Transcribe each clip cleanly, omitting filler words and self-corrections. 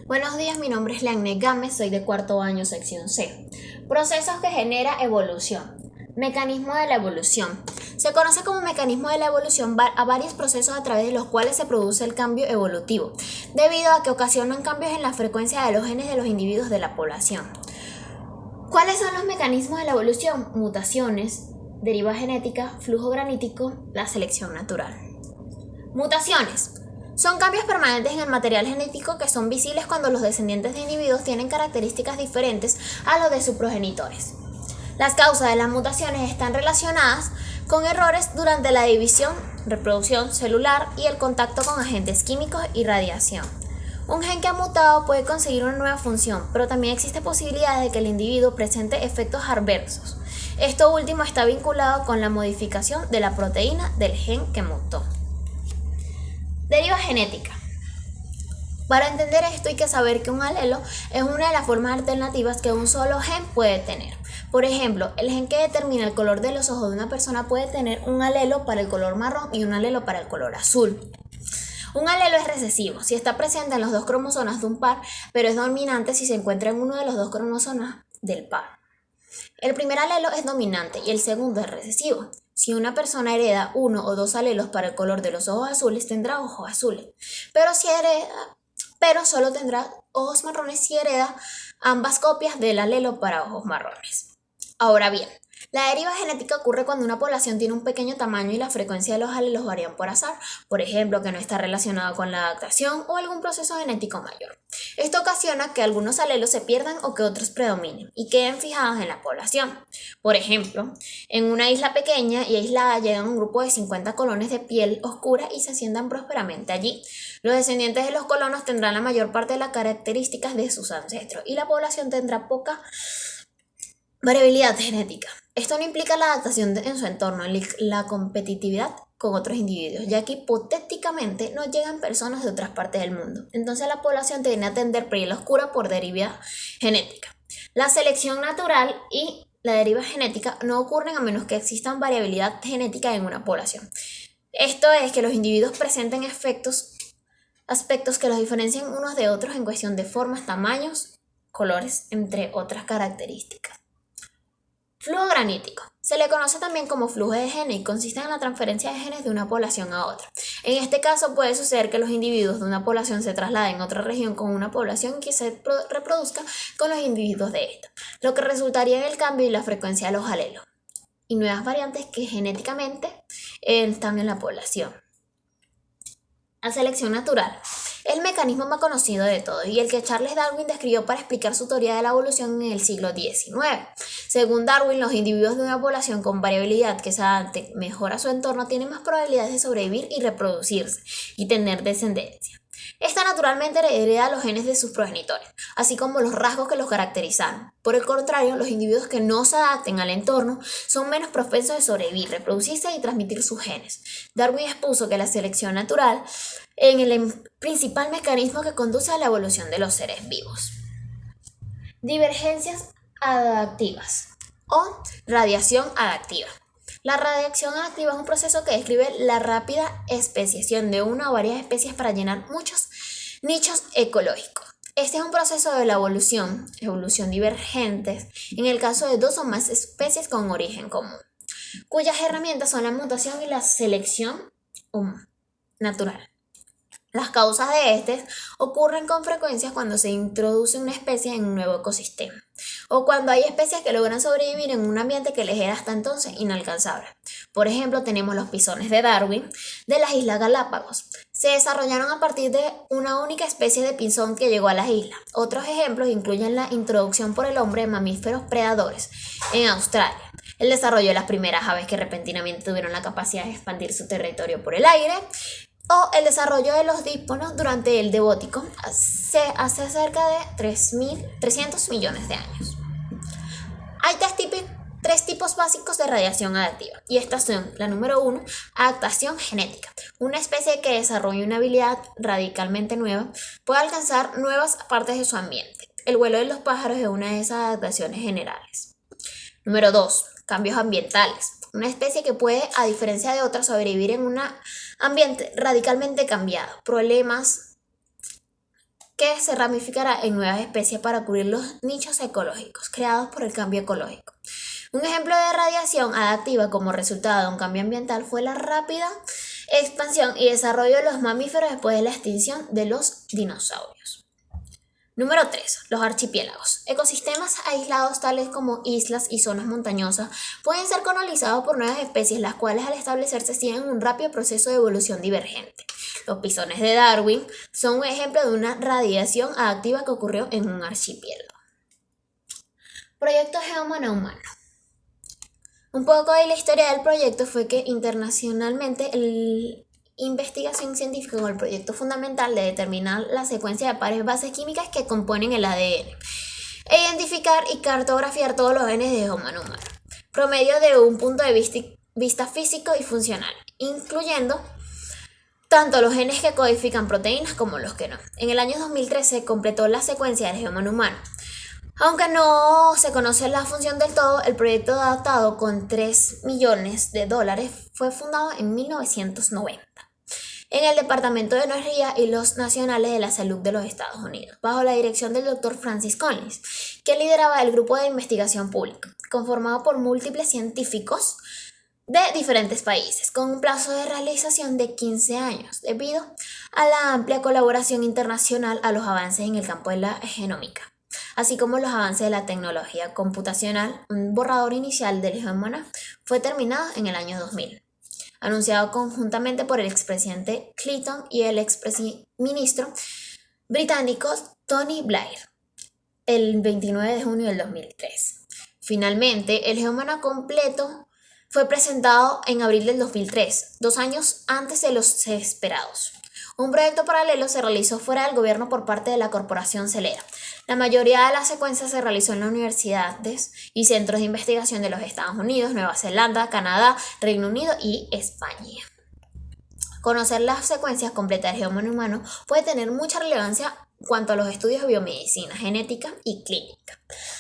Buenos días, mi nombre es Leanne Gámez, soy de cuarto año, sección C. Procesos que genera evolución. Mecanismo de la evolución. Se conoce como mecanismo de la evolución a varios procesos a través de los cuales se produce el cambio evolutivo, debido a que ocasionan cambios en la frecuencia de los genes de los individuos de la población. ¿Cuáles son los mecanismos de la evolución? Mutaciones, deriva genética, flujo granítico, la selección natural. Mutaciones. Son cambios permanentes en el material genético que son visibles cuando los descendientes de individuos tienen características diferentes a los de sus progenitores. Las causas de las mutaciones están relacionadas con errores durante la división, reproducción celular y el contacto con agentes químicos y radiación. Un gen que ha mutado puede conseguir una nueva función, pero también existe posibilidad de que el individuo presente efectos adversos. Esto último está vinculado con la modificación de la proteína del gen que mutó. Deriva genética. Para entender esto hay que saber que un alelo es una de las formas alternativas que un solo gen puede tener. Por ejemplo, el gen que determina el color de los ojos de una persona puede tener un alelo para el color marrón y un alelo para el color azul. Un alelo es recesivo si está presente en los dos cromosomas de un par, pero es dominante si se encuentra en uno de los dos cromosomas del par. El primer alelo es dominante y el segundo es recesivo. Si una persona hereda uno o dos alelos para el color de los ojos azules, tendrá ojos azules. Pero solo tendrá ojos marrones si hereda ambas copias del alelo para ojos marrones. Ahora bien, la deriva genética ocurre cuando una población tiene un pequeño tamaño y la frecuencia de los alelos varían por azar, por ejemplo, que no está relacionado con la adaptación o algún proceso genético mayor. Esto ocasiona que algunos alelos se pierdan o que otros predominen y queden fijados en la población. Por ejemplo, en una isla pequeña y aislada llegan un grupo de 50 colonos de piel oscura y se asientan prósperamente allí. Los descendientes de los colonos tendrán la mayor parte de las características de sus ancestros y la población tendrá poca variabilidad genética. Esto no implica la adaptación en su entorno, la competitividad con otros individuos, ya que hipotéticamente no llegan personas de otras partes del mundo. Entonces la población tiene a tender piel oscura por deriva genética. La selección natural y la deriva genética no ocurren a menos que existan variabilidad genética en una población. Esto es que los individuos presenten aspectos que los diferencian unos de otros en cuestión de formas, tamaños, colores, entre otras características. Flujo granítico. Se le conoce también como flujo de genes y consiste en la transferencia de genes de una población a otra. En este caso puede suceder que los individuos de una población se trasladen a otra región con una población que se reproduzca con los individuos de esta, lo que resultaría en el cambio y la frecuencia de los alelos y nuevas variantes que genéticamente están en la población. La selección natural es el mecanismo más conocido de todos y el que Charles Darwin describió para explicar su teoría de la evolución en el siglo XIX. Según Darwin, los individuos de una población con variabilidad que se adapte mejor a su entorno tienen más probabilidades de sobrevivir y reproducirse y tener descendencia. Esta naturalmente hereda los genes de sus progenitores, así como los rasgos que los caracterizaron. Por el contrario, los individuos que no se adapten al entorno son menos propensos de sobrevivir, reproducirse y transmitir sus genes. Darwin expuso que la selección natural es el principal mecanismo que conduce a la evolución de los seres vivos. Divergencias adaptivas o radiación adaptiva. La radiación adaptiva es un proceso que describe la rápida especiación de una o varias especies para llenar muchos nichos ecológicos. Este es un proceso de la evolución divergente, en el caso de dos o más especies con origen común, cuyas herramientas son la mutación y la selección natural. Las causas de este ocurren con frecuencia cuando se introduce una especie en un nuevo ecosistema o cuando hay especies que logran sobrevivir en un ambiente que les era hasta entonces inalcanzable. Por ejemplo, tenemos los pisones de Darwin de las Islas Galápagos. Se desarrollaron a partir de una única especie de pisón que llegó a las islas. Otros ejemplos incluyen la introducción por el hombre de mamíferos predadores en Australia, el desarrollo de las primeras aves que repentinamente tuvieron la capacidad de expandir su territorio por el aire, o el desarrollo de los dípteros durante el Devótico hace cerca de 300 millones de años. Hay tres tipos básicos de radiación adaptiva, y estas son: la número 1, adaptación genética. Una especie que desarrolla una habilidad radicalmente nueva puede alcanzar nuevas partes de su ambiente. El vuelo de los pájaros es una de esas adaptaciones generales. Número 2, cambios ambientales. Una especie que puede, a diferencia de otras, sobrevivir en un ambiente radicalmente cambiado. Problemas que se ramificará en nuevas especies para cubrir los nichos ecológicos creados por el cambio ecológico. Un ejemplo de radiación adaptativa como resultado de un cambio ambiental fue la rápida expansión y desarrollo de los mamíferos después de la extinción de los dinosaurios. Número 3. Los archipiélagos. Ecosistemas aislados tales como islas y zonas montañosas pueden ser colonizados por nuevas especies, las cuales al establecerse siguen un rápido proceso de evolución divergente. Los pisones de Darwin son un ejemplo de una radiación adaptativa que ocurrió en un archipiélago. Proyecto Geomana Humano. Un poco de la historia del proyecto fue que internacionalmente investigación científica con el proyecto fundamental de determinar la secuencia de pares bases químicas que componen el ADN e identificar y cartografiar todos los genes de Geomana Humano, promedio de un punto de vista físico y funcional, incluyendo tanto los genes que codifican proteínas como los que no. En el año 2013 completó la secuencia del Geomana Humano. Aunque no se conoce la función del todo, el proyecto datado con $3 millones fue fundado en 1990 en el Departamento de Energía y los Nacionales de la Salud de los Estados Unidos, bajo la dirección del Dr. Francis Collins, que lideraba el grupo de investigación pública, conformado por múltiples científicos de diferentes países, con un plazo de realización de 15 años, debido a la amplia colaboración internacional a los avances en el campo de la genómica, así como los avances de la tecnología computacional. Un borrador inicial del Geomana fue terminado en el año 2000, anunciado conjuntamente por el expresidente Clinton y el exministro británico Tony Blair el 29 de junio del 2003. Finalmente, el Geomana completo fue presentado en abril del 2003, 2 años antes de los esperados. Un proyecto paralelo se realizó fuera del gobierno por parte de la corporación Celera. La mayoría de las secuencias se realizó en las universidades y centros de investigación de los Estados Unidos, Nueva Zelanda, Canadá, Reino Unido y España. Conocer las secuencias completas del Geomana Humano puede tener mucha relevancia cuanto a los estudios de biomedicina, genética y clínica,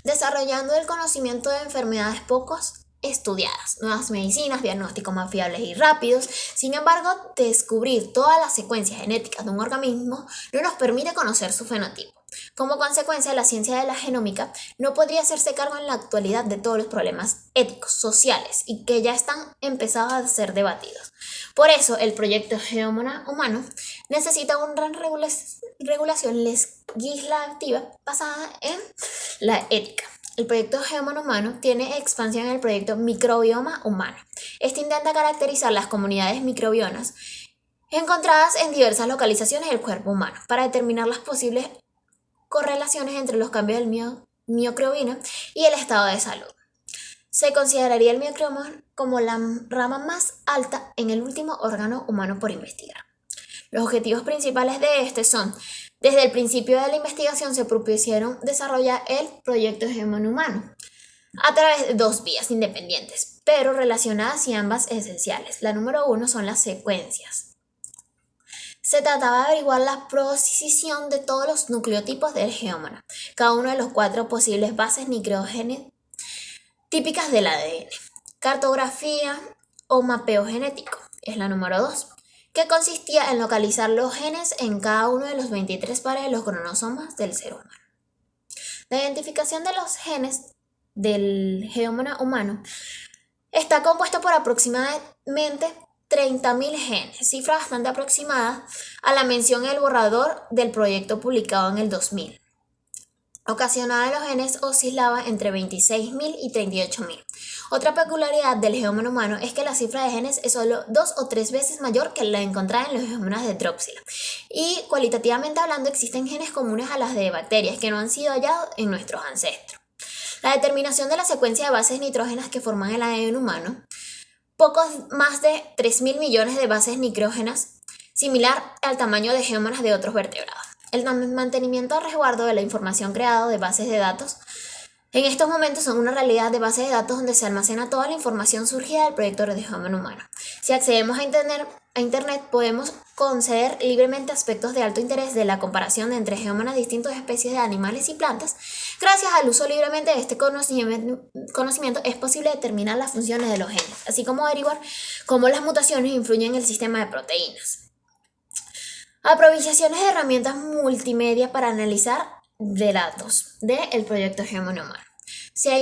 desarrollando el conocimiento de enfermedades pocos estudiadas, nuevas medicinas, diagnósticos más fiables y rápidos. Sin embargo, descubrir todas las secuencias genéticas de un organismo no nos permite conocer su fenotipo. Como consecuencia, la ciencia de la genómica no podría hacerse cargo en la actualidad de todos los problemas éticos, sociales y que ya están empezados a ser debatidos. Por eso, el proyecto Geomana Humano necesita una gran regulación legislativa basada en la ética. El proyecto Geomana Humano tiene expansión en el proyecto Microbioma Humano. Este intenta caracterizar las comunidades microbiomas encontradas en diversas localizaciones del cuerpo humano para determinar las posibles correlaciones entre los cambios del microbioma y el estado de salud. Se consideraría el microbioma como la rama más alta en el último órgano humano por investigar. Los objetivos principales de este son: desde el principio de la investigación se propusieron desarrollar el proyecto Geomana Humano a través de 2 vías independientes, pero relacionadas y ambas esenciales. La número 1 son las secuencias. Se trataba de averiguar la posición de todos los nucleotipos del Geomana, cada uno de los 4 posibles bases nucleógenas típicas del ADN. Cartografía o mapeo genético es la número 2, que consistía en localizar los genes en cada uno de los 23 pares de los cromosomas del ser humano. La identificación de los genes del Geomana humano está compuesto por aproximadamente 30.000 genes, cifra bastante aproximada a la mención en el borrador del proyecto publicado en el 2000. Ocasionada de los genes oscilaba entre 26.000 y 38.000. Otra peculiaridad del Geomana humano es que la cifra de genes es solo 2 o 3 veces mayor que la encontrada en los Geomanas de Drosophila. Y cualitativamente hablando, existen genes comunes a las de bacterias que no han sido hallados en nuestros ancestros. La determinación de la secuencia de bases nitrógenas que forman el ADN humano, pocos más de 3.000 millones de bases nitrógenas, similar al tamaño de Geomanas de otros vertebrados. El mantenimiento a resguardo de la información creada de bases de datos en estos momentos son una realidad de bases de datos donde se almacena toda la información surgida del proyecto de Geomana Humano. Si accedemos a Internet podemos conceder libremente aspectos de alto interés de la comparación entre Geomanas de distintas especies de animales y plantas. Gracias al uso libremente de este conocimiento es posible determinar las funciones de los genes, así como averiguar cómo las mutaciones influyen en el sistema de proteínas. Aprovisiones de herramientas multimedia para analizar de datos del proyecto Gemini Humano. Se ha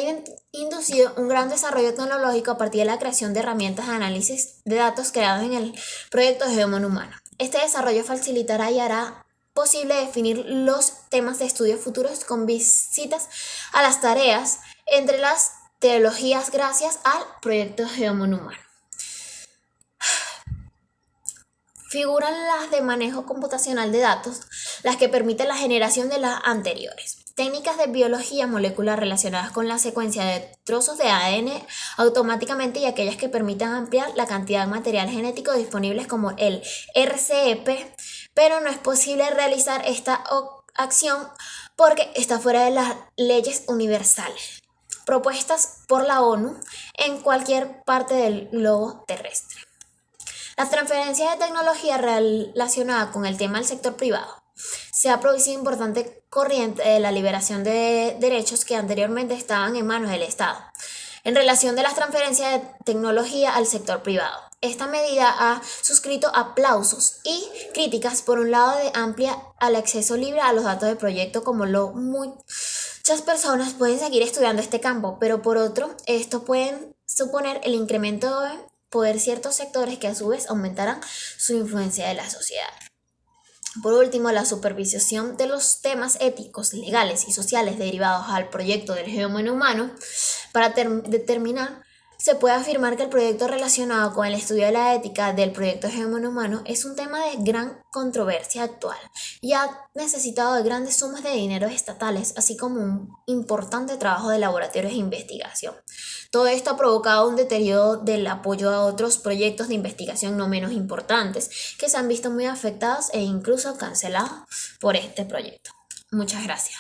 inducido un gran desarrollo tecnológico a partir de la creación de herramientas de análisis de datos creadas en el proyecto Gemini Humano. Este desarrollo facilitará y hará posible definir los temas de estudios futuros con visitas a las tareas entre las teologías gracias al proyecto Gemini Humano. Figuran las de manejo computacional de datos, las que permiten la generación de las anteriores. Técnicas de biología molecular relacionadas con la secuencia de trozos de ADN automáticamente y aquellas que permitan ampliar la cantidad de material genético disponibles como el RCEP, pero no es posible realizar esta acción porque está fuera de las leyes universales propuestas por la ONU en cualquier parte del globo terrestre. Las transferencias de tecnología relacionadas con el tema del sector privado. Se ha producido importante corriente de la liberación de derechos que anteriormente estaban en manos del Estado, en relación de las transferencias de tecnología al sector privado. Esta medida ha suscrito aplausos y críticas, por un lado, de amplia al acceso libre a los datos del proyecto, como muchas personas pueden seguir estudiando este campo, pero por otro, esto puede suponer el incremento de poder ciertos sectores que a su vez aumentarán su influencia en la sociedad. Por último, la supervisión de los temas éticos, legales y sociales derivados al proyecto del Gemini Humano. Para determinar, se puede afirmar que el proyecto relacionado con el estudio de la ética del proyecto Gemini Humano es un tema de gran controversia actual y ha necesitado de grandes sumas de dinero estatales, así como un importante trabajo de laboratorios de investigación. Todo esto ha provocado un deterioro del apoyo a otros proyectos de investigación no menos importantes que se han visto muy afectados e incluso cancelados por este proyecto. Muchas gracias.